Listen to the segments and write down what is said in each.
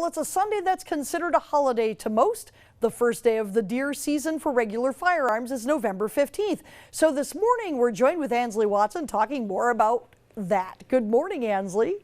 Well, it's a Sunday that's considered a holiday to most. The first day of the deer season for regular firearms is November 15th. So this morning we're joined with Ansley Watson talking more about that. Good morning, Ansley.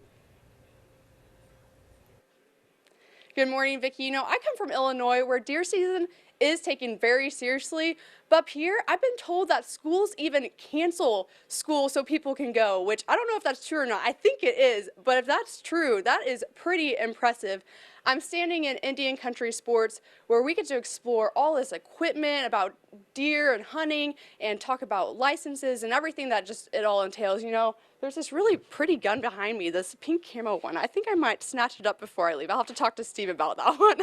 Good morning, Vicki. You know, I come from Illinois where deer season is taken very seriously, but up here I've been told that schools even cancel school so people can go, which I don't know if that's true or not. I think it is, but if that's true, that is pretty impressive. I'm standing in Indian Country Sports where we get to explore all this equipment about deer and hunting and talk about licenses and everything that just it all entails. You know, there's this really pretty gun behind me, this pink camo one. I think I might snatch it up before I leave. I'll have to talk to Steve about that one.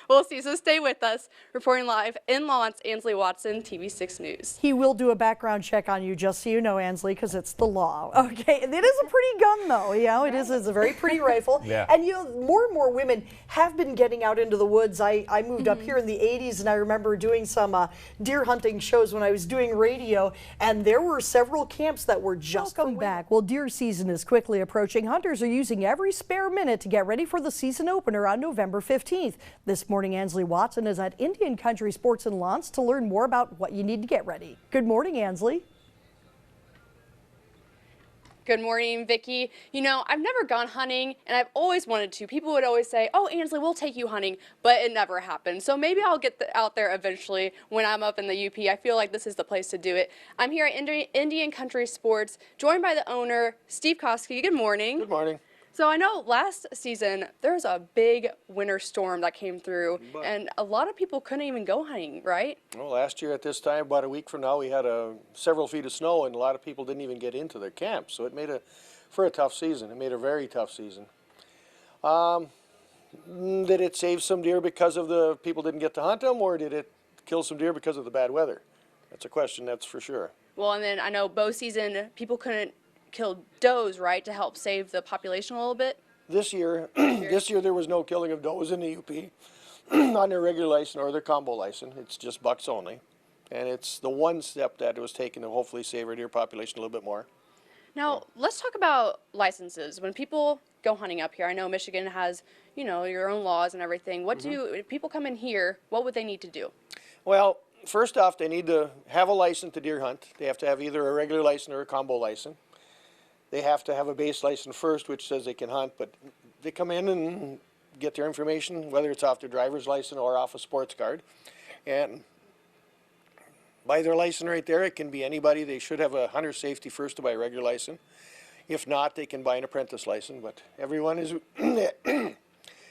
We'll see, so stay with us. Reporting live in Lawrence, Ansley Watson, TV6 News. He will do a background check on you, just so you know, Ansley, because it's the law. Okay, it is a pretty gun, though. You know, it's a very pretty rifle. Yeah. And you know, more and more women have been getting out into the woods. I moved up here in the 80s, and I remember doing some deer hunting shows when I was doing radio, and there were several camps that were just Welcome back. Well, deer season is quickly approaching. Hunters are using every spare minute to get ready for the season opener on November 15th. This morning, Ansley Watson is at Indian Country Sports in Lawrence to learn more about what you need to get ready. Good morning, Ansley. Good morning, Vicki. You know, I've never gone hunting, and I've always wanted to. People would always say, oh, Ansley, we'll take you hunting, but it never happened. So maybe I'll get out there eventually when I'm up in the UP. I feel like this is the place to do it. I'm here at Indian Country Sports, joined by the owner, Steve Koski. Good morning. Good morning. So I know last season there was a big winter storm that came through, and a lot of people couldn't even go hunting, right? Well, last year at this time, about a week from now, we had several feet of snow, and a lot of people didn't even get into their camps. So it made for a tough season. It made a very tough season. Did it save some deer because of the people didn't get to hunt them, or did it kill some deer because of the bad weather? That's a question, that's for sure. Well, and then I know bow season, people couldn't kill does, right, to help save the population a little bit? This year, there was no killing of does in the UP on their regular license or their combo license. It's just bucks only. And it's the one step that was taken to hopefully save our deer population a little bit more. Now, let's talk about licenses. When people go hunting up here, I know Michigan has, you know, your own laws and everything. What if people come in here, what would they need to do? Well, first off, they need to have a license to deer hunt. They have to have either a regular license or a combo license. They have to have a base license first, which says they can hunt, but they come in and get their information, whether it's off their driver's license or off a sports card. And by their license right there, it can be anybody. They should have a hunter safety first to buy a regular license. If not, they can buy an apprentice license, but everyone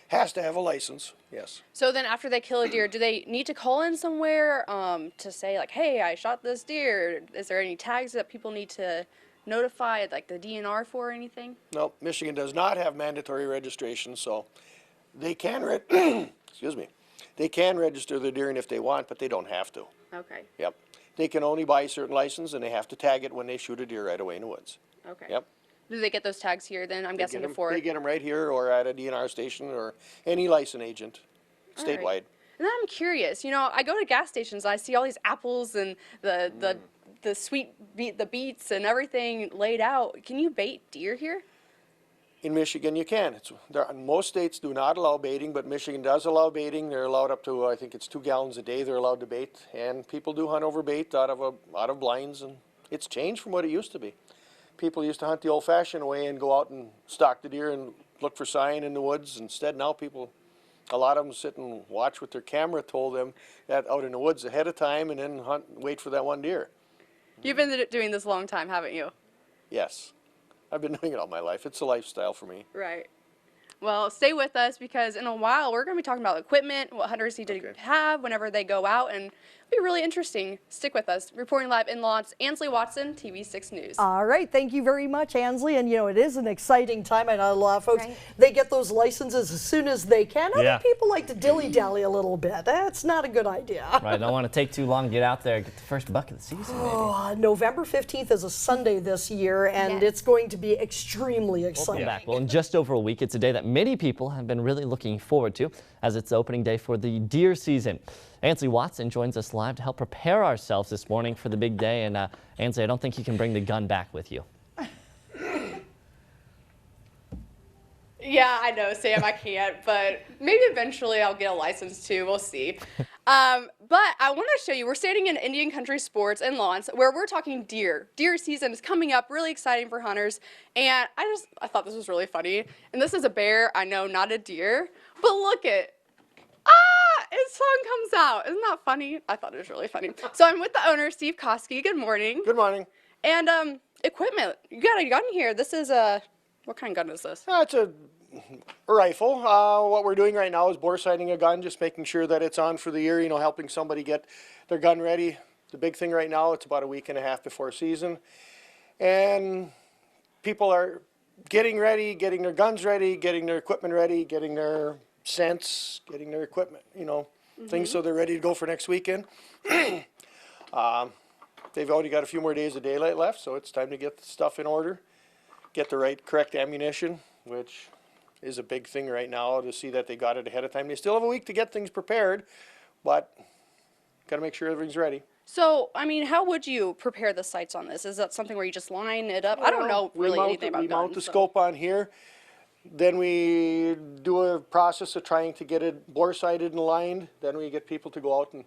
has to have a license, yes. So then after they kill a deer, do they need to call in somewhere to say, like, hey, I shot this deer? Is there any tags that people need to notify, like the DNR for or anything? No, Michigan does not have mandatory registration, so they can excuse me, they can register their deer if they want, but they don't have to. Okay. Yep. They can only buy a certain license, and they have to tag it when they shoot a deer right away in the woods. Okay. Yep. Do they get those tags here then? I'm guessing before. They get them right here or at a DNR station or any license agent statewide. Right. And then I'm curious, you know, I go to gas stations, I see all these apples and the beets and everything laid out. Can you bait deer here? In Michigan, you can. Most states do not allow baiting, but Michigan does allow baiting. They're allowed up to, I think it's 2 gallons a day they're allowed to bait, and people do hunt over bait out of blinds, and it's changed from what it used to be. People used to hunt the old-fashioned way and go out and stalk the deer and look for sign in the woods. Instead, now a lot of them sit and watch with their camera told them that out in the woods ahead of time, and then wait for that one deer. You've been doing this a long time, haven't you? Yes. I've been doing it all my life. It's a lifestyle for me. Right. Well, stay with us because in a while we're going to be talking about equipment, what hunters need to have whenever they go out, and it'll be really interesting. Stick with us. Reporting live in Lawrence, Ansley Watson, TV6 News. All right, thank you very much, Ansley. And you know, it is an exciting time. I know a lot of folks, they get those licenses as soon as they can. Other people like to dilly-dally a little bit. That's not a good idea. Right, don't want to take too long to get out there, get the first buck of the season. Maybe. November 15th is a Sunday this year, and it's going to be extremely exciting. Well, in just over a week, it's a day that many people have been really looking forward to, as it's the opening day for the deer season. Ansley Watson joins us live to help prepare ourselves this morning for the big day. And Ansley, I don't think you can bring the gun back with you. Yeah, I know, Sam, I can't, but maybe eventually I'll get a license too. We'll see. But I want to show you, we're standing in Indian Country Sports in Lawrence where we're talking deer. Deer season is coming up, really exciting for hunters. And I thought this was really funny. And this is a bear, I know, not a deer, but look it. His song comes out. Isn't that funny? I thought it was really funny. So I'm with the owner, Steve Koski. Good morning. Good morning. And equipment. You got a gun here. This is what kind of gun is this? It's a rifle. What we're doing right now is bore sighting a gun, just making sure that it's on for the year, you know, helping somebody get their gun ready. The big thing right now, it's about a week and a half before season. And people are getting ready, getting their guns ready, getting their equipment ready, getting their scents, getting their equipment, you know, things so they're ready to go for next weekend. They've only got a few more days of daylight left, so it's time to get the stuff in order, get the correct ammunition, which is a big thing right now to see that they got it ahead of time. They still have a week to get things prepared, but got to make sure everything's ready. So, I mean, how would you prepare the sights on this? Is that something where you just line it up? I don't know really anything about guns. We mount the so. scope on here. Then we do a process of trying to get it bore sighted and lined. Then we get people to go out and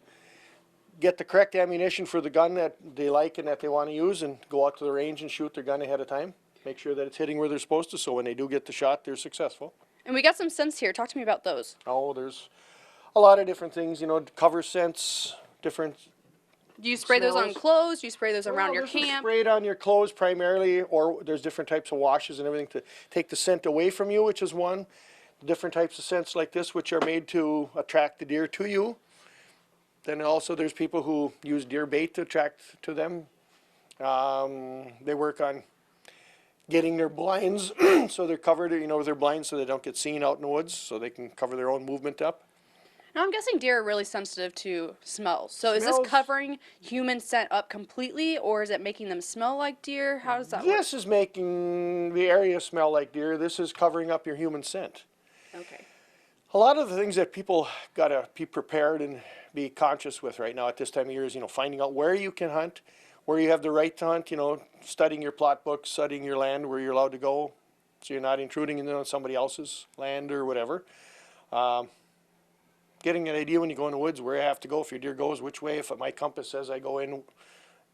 get the correct ammunition for the gun that they like and that they want to use, and go out to the range and shoot their gun ahead of time. Make sure that it's hitting where they're supposed to, so when they do get the shot, they're successful. And we got some scents here. Talk to me about those. Oh, there's a lot of different things, you know, cover scents, different. Do you spray those on smells. clothes? Do you spray those around your This is camp? sprayed on your clothes primarily, or there's different types of washes and everything to take the scent away from you, which is one. Different types of scents like this, which are made to attract the deer to you. Then also there's people who use deer bait to attract to them. They work on getting their blinds so they're covered, you know, with their blinds so they don't get seen out in the woods, so they can cover their own movement up. Now, I'm guessing deer are really sensitive to smells. So is this Smells. covering human scent up completely, or is it making them smell like deer? How does that work? This is making the area smell like deer. This is covering up your human scent. Okay. A lot of the things that people gotta be prepared and be conscious with right now at this time of year is, you know, finding out where you can hunt, where you have the right to hunt, you know, studying your plot book, studying your land, where you're allowed to go, so you're not intruding into somebody else's land or whatever. Getting an idea when you go in the woods where you have to go. If your deer goes which way, if my compass says I go in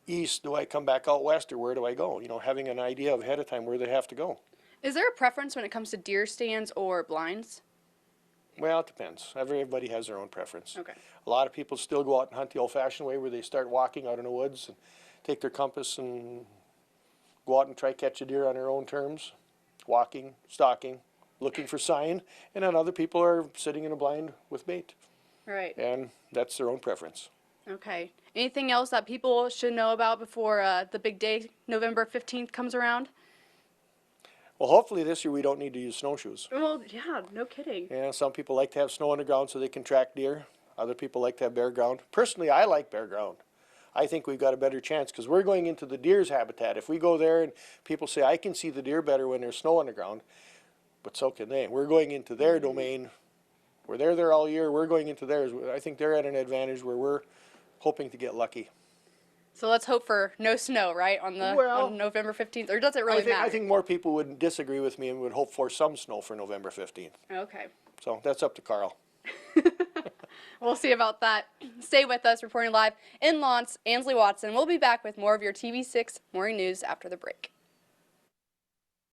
east, do I come back out west, or where do I go? You know, having an idea ahead of time where they have to go. Is there a preference when it comes to deer stands or blinds? Well, it depends. Everybody has their own preference. Okay. A lot of people still go out and hunt the old-fashioned way, where they start walking out in the woods and take their compass and go out and try catch a deer on their own terms, walking, stalking, looking for sign. And then other people are sitting in a blind with bait, Right. and that's their own preference. Okay. Anything else that people should know about before the big day, November 15th, comes around? Well, hopefully this year we don't need to use snowshoes. Well, yeah, no kidding. Yeah, some people like to have snow on the ground so they can track deer. Other people like to have bare ground. Personally, I like bare ground. I think we've got a better chance because we're going into the deer's habitat. If we go there and people say, I can see the deer better when there's snow on the ground, but so can they. We're going into their domain. Where they're there all year, we're going into theirs. I think they're at an advantage where we're hoping to get lucky. So let's hope for no snow, right, on on November 15th, or does it really matter? I think more people would disagree with me and would hope for some snow for November 15th. Okay. So that's up to Carl. We'll see about that. Stay with us, reporting live in Lawrence, Ansley Watson. We'll be back with more of your TV6 morning news after the break.